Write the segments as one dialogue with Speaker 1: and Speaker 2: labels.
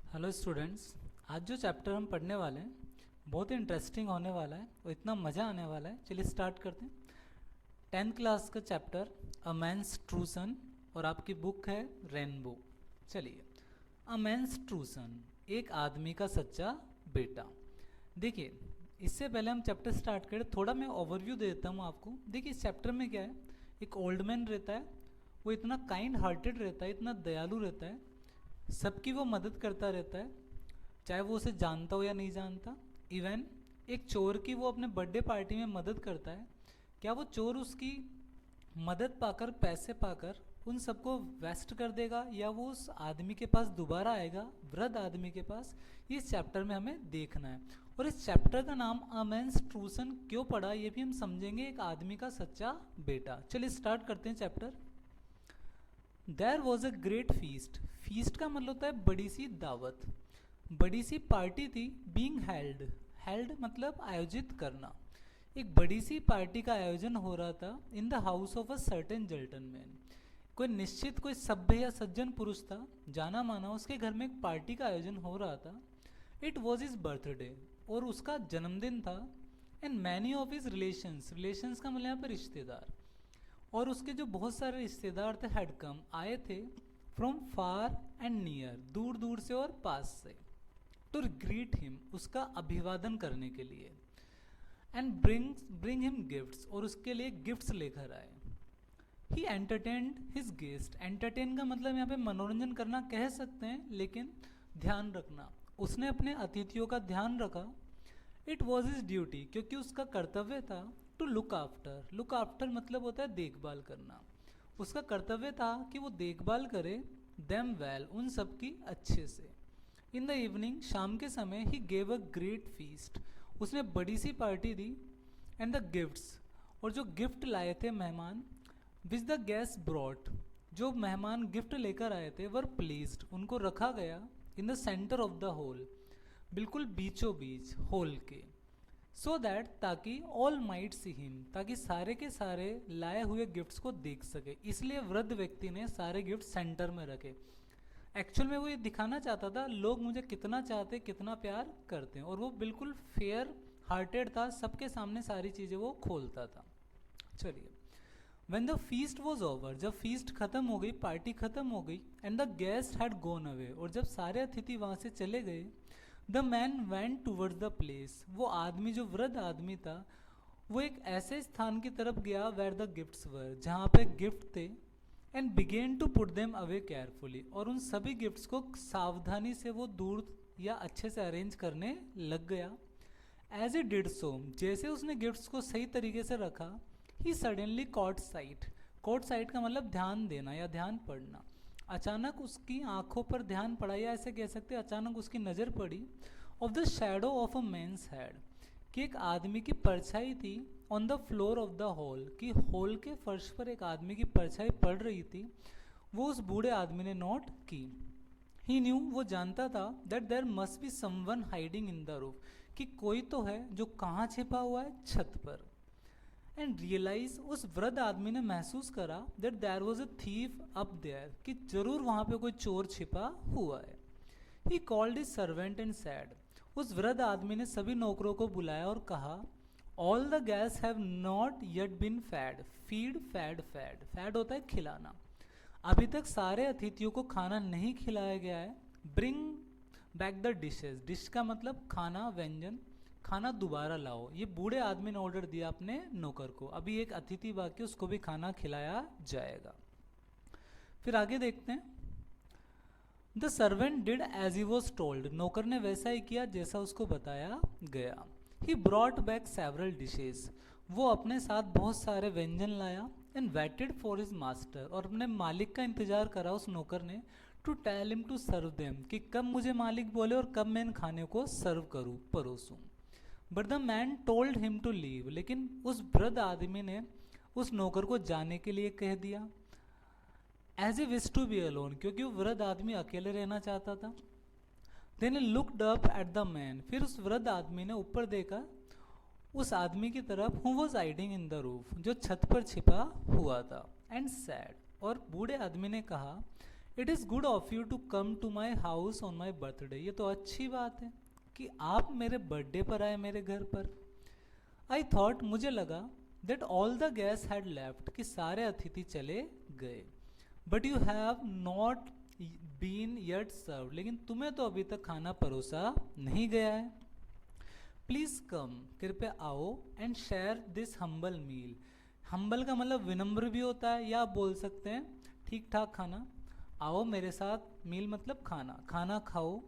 Speaker 1: Hello students. आज जो chapter हम पढ़ने वाले हैं बहुत ही इंटरेस्टिंग होने वाला है और इतना मज़ा आने वाला है। चलिए स्टार्ट करते हैं। 10th क्लास का चैप्टर अ मैन्स ट्रू सन और आपकी बुक है रेनबो। चलिए, अ मैन्स ट्रू सन, एक आदमी का सच्चा बेटा। देखिए, इससे पहले हम चैप्टर स्टार्ट करें, थोड़ा मैं ओवरव्यू दे देता हूँ आपको। देखिए, इस चैप्टर में क्या है, एक ओल्ड मैन रहता है, वो इतना काइंड हार्टेड रहता है, इतना दयालु रहता है, सबकी वो मदद करता रहता है, चाहे वो उसे जानता हो या नहीं जानता। इवन एक चोर की वो अपने बर्थडे पार्टी में मदद करता है। क्या वो चोर उसकी मदद पाकर, पैसे पाकर उन सबको वेस्ट कर देगा या वो उस आदमी के पास दोबारा आएगा, वृद्ध आदमी के पास? इस चैप्टर में हमें देखना है। और इस चैप्टर का नाम अ मैन्स ट्रू सन क्यों पड़ा ये भी हम समझेंगे, एक आदमी का सच्चा बेटा। चलिए स्टार्ट करते हैं chapter. There was a great feast. Feast का मतलब होता है बड़ी सी दावत, बड़ी सी पार्टी थी। बीइंग हेल्ड, हेल्ड मतलब आयोजित करना। एक बड़ी सी पार्टी का आयोजन हो रहा था in the house of a certain gentleman man. कोई निश्चित, कोई सभ्य या सज्जन पुरुष था, जाना माना, उसके घर में एक पार्टी का आयोजन हो रहा था। इट वॉज हिज बर्थडे, और उसका जन्मदिन था। And many of his relations, relations का मतलब यहाँ पर रिश्तेदार, और उसके जो बहुत सारे रिश्तेदार थे, हैड कम, आए थे, फ्रॉम फार एंड नियर, दूर दूर से और पास से, टू ग्रीट हिम, उसका अभिवादन करने के लिए। एंड ब्रिंग हिम गिफ्ट्स, और उसके लिए गिफ्ट्स लेकर आए। ही एंटरटेन्ड हिज गेस्ट, एंटरटेन का मतलब यहाँ पे मनोरंजन करना कह सकते हैं, लेकिन ध्यान रखना, उसने अपने अतिथियों का ध्यान रखा। इट वॉज हिज ड्यूटी, क्योंकि उसका कर्तव्य था, to look after, look after मतलब होता है देखभाल करना। उसका कर्तव्य था कि वो देखभाल करे, देम वेल, उन सब की अच्छे से। इन द इवनिंग, शाम के समय, he gave a great feast, उसने बड़ी सी पार्टी दी। एंड द गिफ्ट्स, और जो गिफ्ट लाए थे मेहमान, विच द गेस्ट ब्रॉट, जो मेहमान गिफ्ट लेकर आए थे, वर प्लेस्ड, उनको रखा गया, in the centre of the hall, बिल्कुल बीचों बीच होल के। सो दैट, ताकि ऑल माइट सी हिम, ताकि सारे के सारे लाए हुए गिफ्ट्स को देख सके, इसलिए वृद्ध व्यक्ति ने सारे गिफ्ट सेंटर में रखे। एक्चुअल में वो ये दिखाना चाहता था लोग मुझे कितना चाहते, कितना प्यार करते हैं, और वो बिल्कुल फेयर हार्टेड था, सबके सामने सारी चीज़ें वो खोलता था। चलिए, When the feast was over, जब फीस्ट खत्म हो गई, पार्टी खत्म हो गई, and the guest had gone away, और जब सारे अतिथि वहाँ से चले गए, the man went towards the place, वो आदमी, जो वृद्ध आदमी था, वो एक ऐसे स्थान की तरफ गया वेयर द गिफ्ट्स वर, जहाँ पे गिफ्ट थे। And began to put them away carefully, और उन सभी गिफ्ट्स को सावधानी से वो दूर या अच्छे से अरेंज करने लग गया। एज ए डिड सो, जैसे उसने गिफ्ट्स को सही तरीके से रखा, he suddenly caught sight, caught sight का मतलब ध्यान देना या ध्यान पड़ना। अचानक उसकी आंखों पर ध्यान पड़ा, या ऐसे कह सकते हैं अचानक उसकी नज़र पड़ी, of the shadow of a man's head, कि एक आदमी की परछाई थी, on the floor of the hall, कि हॉल के फर्श पर एक आदमी की परछाई पड़ रही थी। वो उस बूढ़े आदमी ने नोट की। ही न्यू, वो जानता था, that there must be someone hiding in the roof, कि कोई तो है जो कहाँ छिपा हुआ है, छत पर। एंड रियलाइज, उस वृद्ध आदमी ने महसूस करा, that there was a thief up there, कि जरूर वहाँ पे कोई चोर छिपा हुआ है। He called his servant and said, उस वृद्ध आदमी ने सभी नौकरों को बुलाया और कहा, all the guests have not yet been fed, feed, fed, fed, fed होता है खिलाना, अभी तक सारे अतिथियों को खाना नहीं खिलाया गया है। Bring back the dishes, dish का मतलब खाना, व्यंजन, खाना दोबारा लाओ। ये बूढ़े आदमी ने ऑर्डर दिया अपने नौकर को, अभी एक अतिथि बाकी, उसको भी खाना खिलाया जाएगा। फिर आगे देखते हैं। The servant did as he was told, नौकर ने वैसा ही किया जैसा उसको बताया गया। He brought back several dishes, वो अपने साथ बहुत सारे व्यंजन लाया। And waited for his master, और अपने मालिक का इंतजार करा उस नौकर ने, to tell him to serve them, कि कब मुझे मालिक बोले और कब मैं इन खाने को सर्व करूँ, परोसूँ। But the man told him to leave, लेकिन उस वृद्ध आदमी ने उस नौकर को जाने के लिए कह दिया। As a wish to be alone, क्योंकि वो वृद्ध आदमी अकेले रहना चाहता था। Then looked up at the man, फिर उस वृद्ध आदमी ने ऊपर देखा उस आदमी की तरफ, who was hiding in the roof, जो छत पर छिपा हुआ था। एंड सैड, और बूढ़े आदमी ने कहा, it is good of you to come to my house on my birthday. ये तो अच्छी बात है कि आप मेरे बर्थडे पर आए मेरे घर पर। आई थॉट, मुझे लगा, that all the guest had left, कि सारे अतिथि चले गए। But you have not been yet serve, लेकिन तुम्हें तो अभी तक खाना परोसा नहीं गया है। प्लीज़ कम, कृपया आओ, and share this humble meal. Humble का मतलब विनम्र भी होता है, या आप बोल सकते हैं ठीक ठाक खाना। आओ मेरे साथ, मील मतलब खाना, खाना खाओ।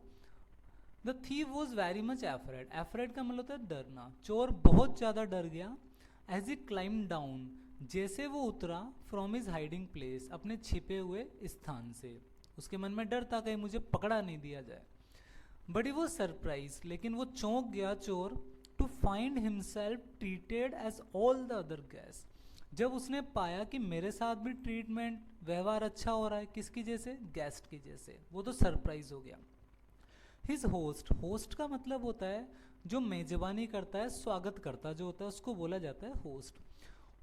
Speaker 1: The thief was very much afraid. Afraid का मतलब होता है डरना। चोर बहुत ज़्यादा डर गया। एज ही क्लाइम डाउन, जैसे वो उतरा फ्रॉम हिज हाइडिंग प्लेस, अपने छिपे हुए स्थान से। उसके मन में डर था कहीं मुझे पकड़ा नहीं दिया जाए। बट ही वॉज सरप्राइज, लेकिन वो चौंक गया चोर, to find himself treated as all the other guest, जब उसने पाया कि मेरे साथ भी ट्रीटमेंट व्यवहार अच्छा हो रहा है। किसकी जैसे? गेस्ट की जैसे। वो तो सरप्राइज हो गया। हिज होस्ट, होस्ट का मतलब होता है जो मेजबानी करता है, स्वागत करता जो होता है उसको बोला जाता है होस्ट।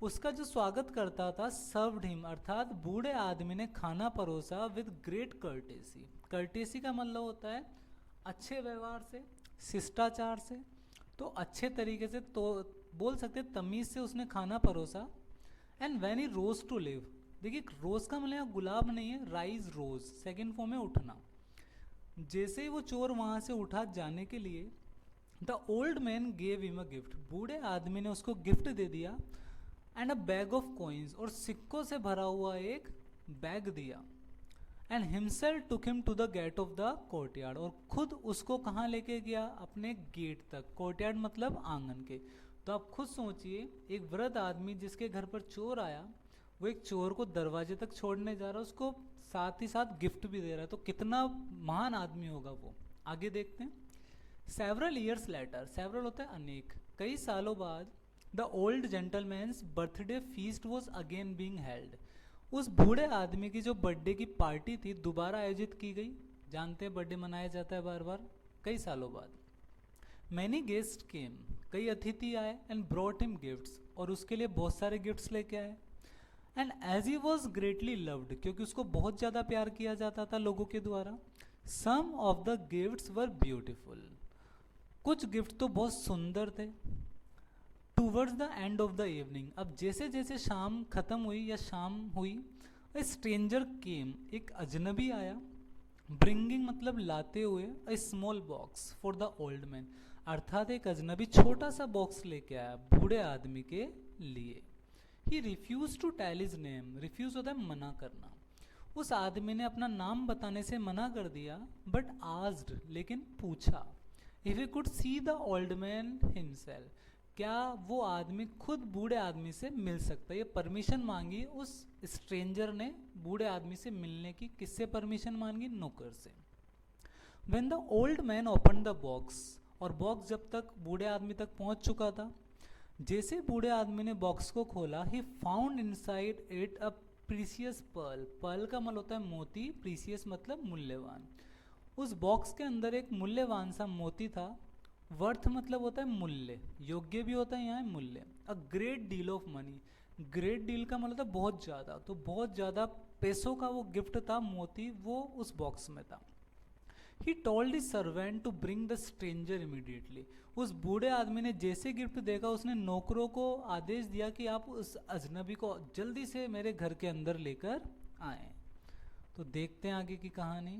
Speaker 1: उसका जो स्वागत करता था, सर्व्ड हिम, अर्थात बूढ़े आदमी ने खाना परोसा विद ग्रेट कर्टेसी। कर्टेसी का मतलब होता है अच्छे व्यवहार से, शिष्टाचार से। तो अच्छे तरीके से, तो बोल सकते तमीज से उसने खाना परोसा। And when he rose to leave, देखिए रोज का मतलब गुलाब नहीं है, राइज रोज, सेकेंड फॉर्म में उठना। जैसे ही वो चोर वहां से उठा जाने के लिए, the old man gave him a gift, बूढ़े आदमी ने उसको गिफ्ट दे दिया। And a bag of coins, और सिक्कों से भरा हुआ एक बैग दिया। And himself took him to the gate of the courtyard, और खुद उसको कहाँ लेके गया? अपने गेट तक। कोर्टयार्ड मतलब आंगन के। तो आप खुद सोचिए, एक वृद्ध आदमी जिसके घर पर चोर आया, वो एक चोर को दरवाजे तक छोड़ने जा रहा है, उसको साथ ही साथ गिफ्ट भी दे रहा है। तो कितना महान आदमी होगा वो। आगे देखते हैं। सेवरल ईयर्स लेटर, सेवरल होता है अनेक, कई सालों बाद, the old gentleman's birthday feast was again being held. उस बूढ़े आदमी की जो बर्थडे की पार्टी थी दोबारा आयोजित की गई। जानते हैं बर्थडे मनाया जाता है बार बार कई सालों बाद। मैनी गेस्ट केम, कई अतिथि आए, एंड ब्रॉट हिम गिफ्ट्स, और उसके लिए बहुत सारे गिफ्ट्स लेके आए। And as he was greatly loved, क्योंकि उसको बहुत ज़्यादा प्यार किया जाता था लोगों के द्वारा। Some of the gifts were beautiful, कुछ गिफ्ट तो बहुत सुंदर थे। Towards the end of the evening, अब जैसे जैसे शाम खत्म हुई या शाम हुई, ए स्ट्रेंजर केम, एक अजनबी आया। ब्रिंगिंग मतलब लाते हुए, a small box for the old man, अर्थात एक अजनबी छोटा सा बॉक्स लेके आया बूढ़े आदमी के लिए। He refuse to tell his name, refuse होता है मना करना। उस आदमी ने अपना नाम बताने से मना कर दिया। बट आस्क्ड, लेकिन पूछा, if you could see the old man himself, क्या वो आदमी खुद बूढ़े आदमी से मिल सकता है। ये परमिशन मांगी उस स्ट्रेंजर ने बूढ़े आदमी से मिलने की। किससे परमिशन मांगी? नौकर से। When the old man open the box, और बॉक्स जब तक बूढ़े आदमी तक पहुंच चुका था, जैसे बूढ़े आदमी ने बॉक्स को खोला, he found inside it a precious pearl. Pearl का मतलब होता है मोती, प्रीसियस मतलब मूल्यवान। उस बॉक्स के अंदर एक मूल्यवान सा मोती था। वर्थ मतलब होता है मूल्य, योग्य भी होता है यहाँ मूल्य। A great deal of money, great deal का मतलब होता है बहुत ज़्यादा, तो बहुत ज़्यादा पैसों का वो गिफ्ट था, मोती वो उस बॉक्स में था। He told his servant to bring the stranger immediately, उस बूढ़े आदमी ने जैसे गिफ्ट देखा, उसने नौकरों को आदेश दिया कि आप उस अजनबी को जल्दी से मेरे घर के अंदर लेकर आए। तो देखते हैं आगे की कहानी,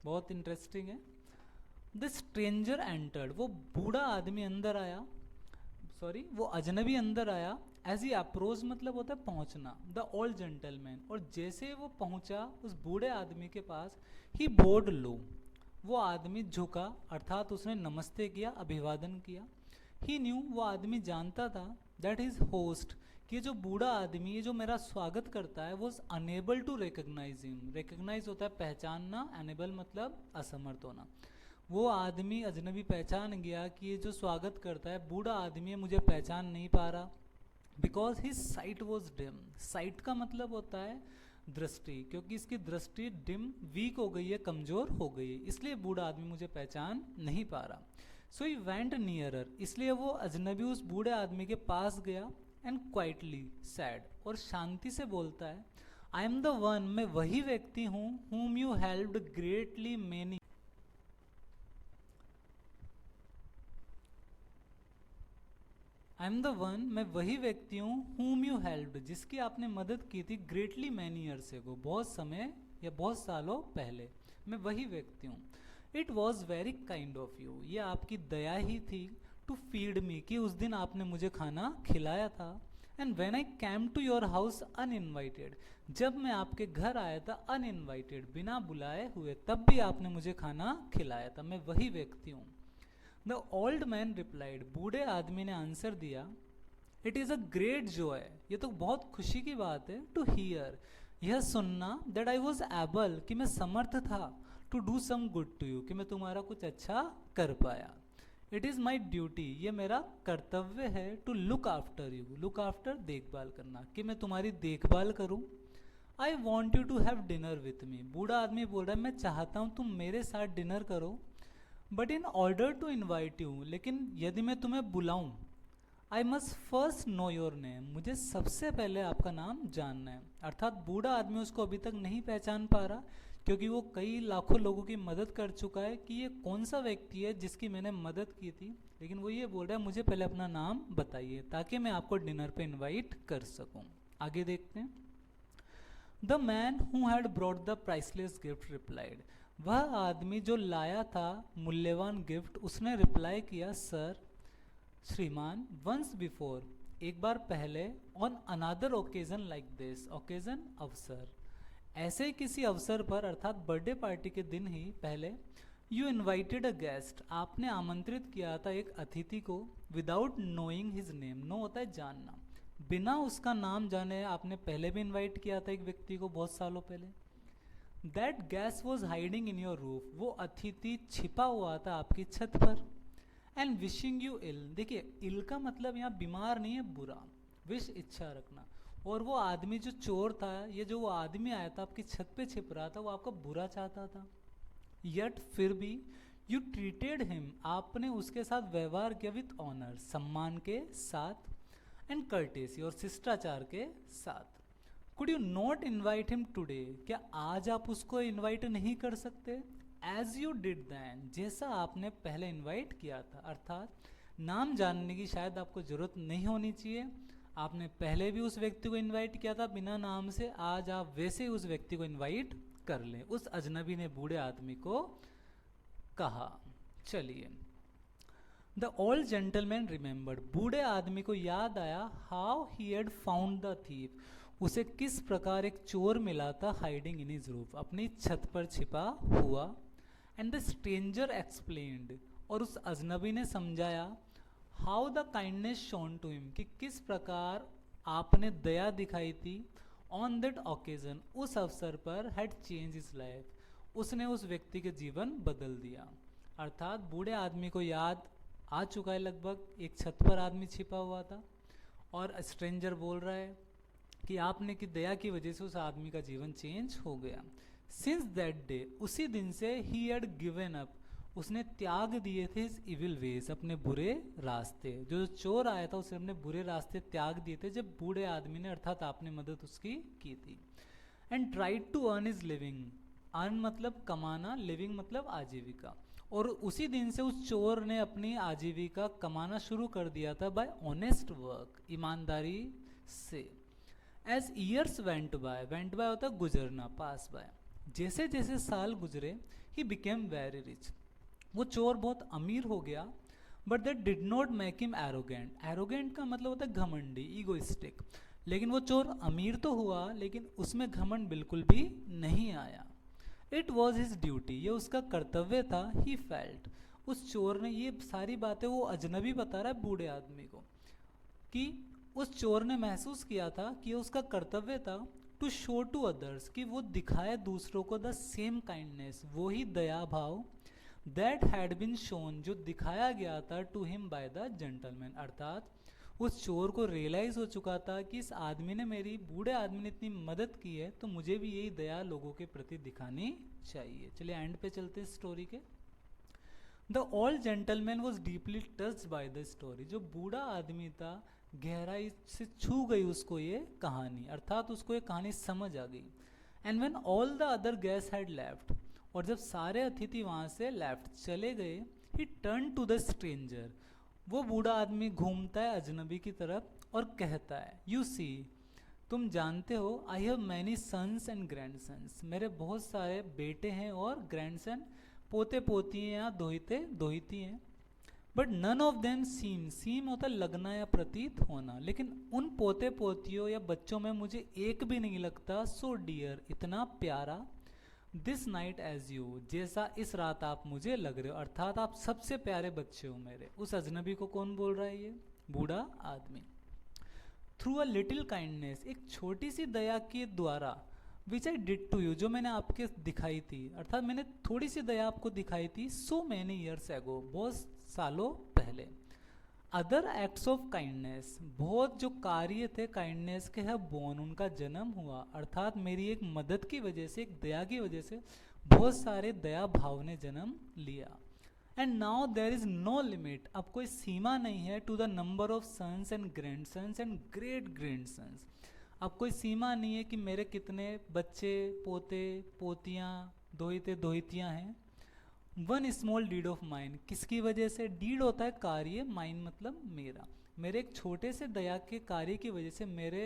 Speaker 1: बहुत इंटरेस्टिंग है। द स्ट्रेंजर एंटर्ड, वो बूढ़ा आदमी अंदर आया, सॉरी वो अजनबी अंदर आया। एज ही अप्रोच मतलब होता है पहुंचना। द ओल्ड जेंटलमैन, और जैसे वो पहुंचा उस बूढ़े आदमी के पास, ही बोर्ड लो, वो आदमी झुका, अर्थात उसने नमस्ते किया, अभिवादन किया। ही न्यू, वो आदमी जानता था, दैट इज होस्ट, कि ये जो बूढ़ा आदमी ये जो मेरा स्वागत करता है, वो unable to recognise him. Recognise होता है पहचानना, अनेबल मतलब असमर्थ होना। वो आदमी अजनबी पहचान गया कि ये जो स्वागत करता है बूढ़ा आदमी है, मुझे पहचान नहीं पा रहा। Because his site was dim, site का मतलब होता है दृष्टि, क्योंकि इसकी दृष्टि डिम, वीक हो गई है, कमजोर हो गई है, इसलिए बूढ़ा आदमी मुझे पहचान नहीं पा रहा। सो ही वेंट नियरर, इसलिए वो अजनबी उस बूढ़े आदमी के पास गया। एंड क्वाइटली सैड, और शांति से बोलता है, आई एम द वन, मैं वही व्यक्ति हूँ, whom you helped greatly many, I am the one, मैं वही व्यक्ति हूँ, whom you helped, जिसकी आपने मदद की थी, greatly many years ago, बहुत समय या बहुत सालों पहले, मैं वही व्यक्ति हूँ. It was very kind of you, ये आपकी दया ही थी, टू फीड मी, कि उस दिन आपने मुझे खाना खिलाया था. And when I came to your house uninvited, जब मैं आपके घर आया था अनइनवाइटेड, बिना बुलाए हुए, तब भी आपने मुझे खाना खिलाया था, मैं वही व्यक्ति हूँ. द ओल्ड मैन रिप्लाइड, बूढ़े आदमी ने आंसर दिया, it is a great Joy, ये तो बहुत खुशी की बात है, टू हियर, यह सुनना, दैट आई वॉज एबल, कि मैं समर्थ था, to do some good to you, कि मैं तुम्हारा कुछ अच्छा कर पाया. इट इज़ माई ड्यूटी, ये मेरा कर्तव्य है, to look after you, look after देखभाल करना, कि मैं तुम्हारी देखभाल करूं. I want you to have dinner with me, बूढ़ा आदमी बोल रहा है मैं चाहता हूँ तुम मेरे साथ डिनर करो. But in order to invite you, लेकिन यदि मैं तुम्हें बुलाऊं, I must first know your name, मुझे सबसे पहले आपका नाम जानना है. अर्थात बूढ़ा आदमी उसको अभी तक नहीं पहचान पा रहा, क्योंकि वो कई लाखों लोगों की मदद कर चुका है, कि ये कौन सा व्यक्ति है जिसकी मैंने मदद की थी. लेकिन वो ये बोल रहा है मुझे पहले अपना नाम बताइए, ताकि मैं आपको डिनर पे इनवाइट कर सकूं. आगे देखते हैं. The man who had brought the priceless gift replied, वह आदमी जो लाया था मूल्यवान गिफ्ट, उसने रिप्लाई किया, सर, श्रीमान, वंस बिफोर, एक बार पहले, on another occasion like this, occasion अवसर, ऐसे किसी अवसर पर, अर्थात बर्थडे पार्टी के दिन ही पहले, यू इन्वाइटेड अ गेस्ट, आपने आमंत्रित किया था एक अतिथि को, without knowing his name, know होता है जानना, बिना उसका नाम जाने आपने पहले भी इन्वाइट किया था एक व्यक्ति को बहुत सालों पहले. That guest was hiding in your roof, वो अतिथि छिपा हुआ था आपकी छत पर. एंड विशिंग यू इल, देखिए इल का मतलब यहाँ बीमार नहीं है, बुरा, विश इच्छा रखना. और वो आदमी जो चोर था, ये जो वो आदमी आया था आपकी छत पे छिप रहा था, वो आपका बुरा चाहता था. यट फिर भी, यू ट्रीटेड हिम, आपने उसके साथ व्यवहार किया विथ ऑनर, सम्मान के साथ, एंड कर्टेसी, और शिष्टाचार के साथ. Could you not invite him today, क्या आज आप उसको इन्वाइट नहीं कर सकते, एज यू डिड दैन, जैसा आपने पहले इन्वाइट किया था. अर्थात नाम जानने की शायद आपको जरूरत नहीं होनी चाहिए, आपने पहले भी उस व्यक्ति को इन्वाइट किया था बिना नाम से, आज आप वैसे ही उस व्यक्ति को इन्वाइट कर लें, उस अजनबी ने बूढ़े आदमी को कहा. चलिए. द ओल्ड जेंटलमैन रिमेंबर्ड, बूढ़े आदमी को याद आया, how he had found the thief, उसे किस प्रकार एक चोर मिला था, हाइडिंग इन हिज रूफ, अपनी छत पर छिपा हुआ. एंड द स्ट्रेंजर एक्सप्लेन्ड, और उस अजनबी ने समझाया, how the kindness shown to him, कि किस प्रकार आपने दया दिखाई थी, ऑन दैट ओकेजन, उस अवसर पर, हैड चेंज हिज लाइफ, उसने उस व्यक्ति के जीवन बदल दिया. अर्थात बूढ़े आदमी को याद आ चुका है लगभग, एक छत पर आदमी छिपा हुआ था, और स्ट्रेंजर बोल रहा है कि आपने की दया की वजह से उस आदमी का जीवन चेंज हो गया. सिंस दैट डे, उसी दिन से, ही हैड गिवन अप, उसने त्याग दिए थे हिज इविल वेज, अपने बुरे रास्ते, जो चोर आया था उसने अपने बुरे रास्ते त्याग दिए थे जब बूढ़े आदमी ने, अर्थात आपने मदद उसकी की थी. And tried to earn his living, earn मतलब कमाना, लिविंग मतलब आजीविका, और उसी दिन से उस चोर ने अपनी आजीविका कमाना शुरू कर दिया था, बाय ऑनेस्ट वर्क, ईमानदारी से. एज ईयर्स वेंट बाय होता है गुजरना, पास बाय, जैसे जैसे साल गुजरे, ही बिकेम वेरी रिच, वो चोर बहुत अमीर हो गया. But that did not make him arrogant, arrogant का मतलब होता है घमंडी, ईगोइस्टिक, लेकिन वो चोर अमीर तो हुआ, लेकिन उसमें घमंड बिल्कुल भी नहीं आया. इट वॉज हिज ड्यूटी, ये उसका कर्तव्य था, ही फेल्ट, उस चोर ने, ये सारी बातें वो अजनबी बता रहा है बूढ़े आदमी को, कि उस चोर ने महसूस किया था कि उसका कर्तव्य था, टू शो टू अदर्स, कि वो दिखाए दूसरों को, द सेम काइंडनेस, वो ही दया भाव, दैट हैड बीन शोन, जो दिखाया गया था, to him by the gentleman. अर्थात उस चोर को रियलाइज हो चुका था कि इस आदमी ने, मेरी बूढ़े आदमी ने इतनी मदद की है, तो मुझे भी यही दया लोगों के प्रति दिखानी चाहिए. चलिए एंड पे चलते हैं स्टोरी के. The old gentleman was deeply touched by the story, जो बूढ़ा आदमी था गहराई से छू गई उसको ये कहानी, अर्थात उसको ये कहानी समझ आ गई। And when all the other guest had left, और जब सारे अतिथि वहाँ से लेफ्ट चले गए, he turn to the stranger, वो बूढ़ा आदमी घूमता है अजनबी की तरफ और कहता है, यू सी, तुम जानते हो, I have many sons and grandsons, मेरे बहुत सारे बेटे हैं और ग्रैंडसन, पोते पोती हैं या दोहिते दोहिती हैं। बट नन ऑफ देम सीम होता है लगना या प्रतीत होना, लेकिन उन पोते पोतियों या बच्चों में मुझे एक भी नहीं लगता सो डियर, इतना प्यारा, दिस नाइट एज यू, जैसा इस रात आप मुझे लग रहे हो, अर्थात आप सबसे प्यारे बच्चे हो मेरे। उस अजनबी को कौन बोल रहा है? ये बूढ़ा आदमी। थ्रू अ लिटिल काइंडनेस, एक छोटी सी दया के द्वारा, विच आई डिड टू यू, जो मैंने आपके दिखाई थी, अर्थात मैंने थोड़ी सी दया आपको दिखाई थी, सो मैनी ईयर्स एगो, बहुत सालों पहले। अदर एक्ट्स ऑफ काइंडनेस, बहुत जो कार्य थे काइंडनेस के, है बोर्न, उनका जन्म हुआ, अर्थात मेरी एक मदद की वजह से, एक दया की वजह से बहुत सारे दया भाव ने जन्म लिया। And now there is no limit, अब कोई सीमा नहीं है, to the number of sons and grandsons and great grandsons, अब कोई सीमा नहीं है कि मेरे कितने बच्चे, पोते पोतियाँ, दोहिते दोहितियाँ हैं। One small deed of mine, किसकी वजह से? डीड होता है कार्य, माइन मतलब मेरा, मेरे एक छोटे से दया के कार्य की वजह से मेरे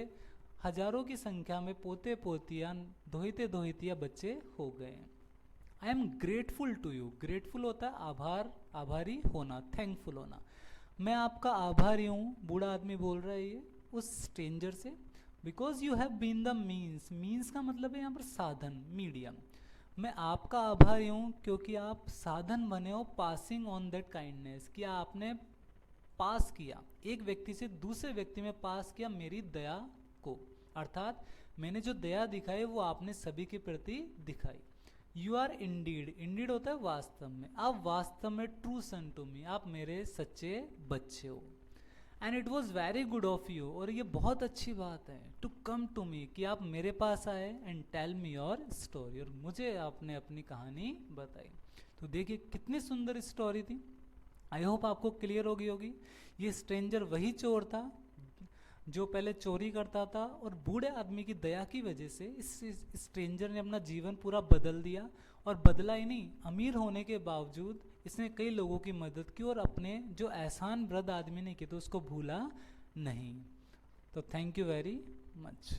Speaker 1: हजारों की संख्या में पोते पोतियाँ, दोहिते दोहितिया बच्चे हो गए। I am grateful to you, grateful होता है आभार, आभारी होना, थैंकफुल होना, मैं आपका आभारी हूँ, बूढ़ा आदमी बोल रहा है ये उस स्ट्रेंजर से, because you have been the means, means का मतलब है यहाँ पर साधन, मीडियम, मैं आपका आभारी हूँ क्योंकि आप साधन बने हो, पासिंग ऑन दैट काइंडनेस, कि आपने पास किया, एक व्यक्ति से दूसरे व्यक्ति में पास किया मेरी दया को, अर्थात मैंने जो दया दिखाई वो आपने सभी के प्रति दिखाई। यू आर इंडीड, इंडीड होता है वास्तव में, आप वास्तव में ट्रू सन टू मी, आप मेरे सच्चे बच्चे हो। And it was very good of you, और ये बहुत अच्छी बात है, टू कम टू मी, कि आप मेरे पास आए, and tell me your story, और मुझे आपने अपनी कहानी बताई। तो देखिए कितनी सुंदर स्टोरी थी, आई होप आपको क्लियर हो गई होगी। ये स्ट्रेंजर वही चोर था जो पहले चोरी करता था, और बूढ़े आदमी की दया की वजह से इस स्ट्रेंजर ने अपना जीवन पूरा बदल दिया, और बदला ही नहीं, अमीर होने के बावजूद इसने कई लोगों की मदद की, और अपने जो एहसान वृद्ध आदमी ने किए तो उसको भूला नहीं। तो थैंक यू वेरी मच।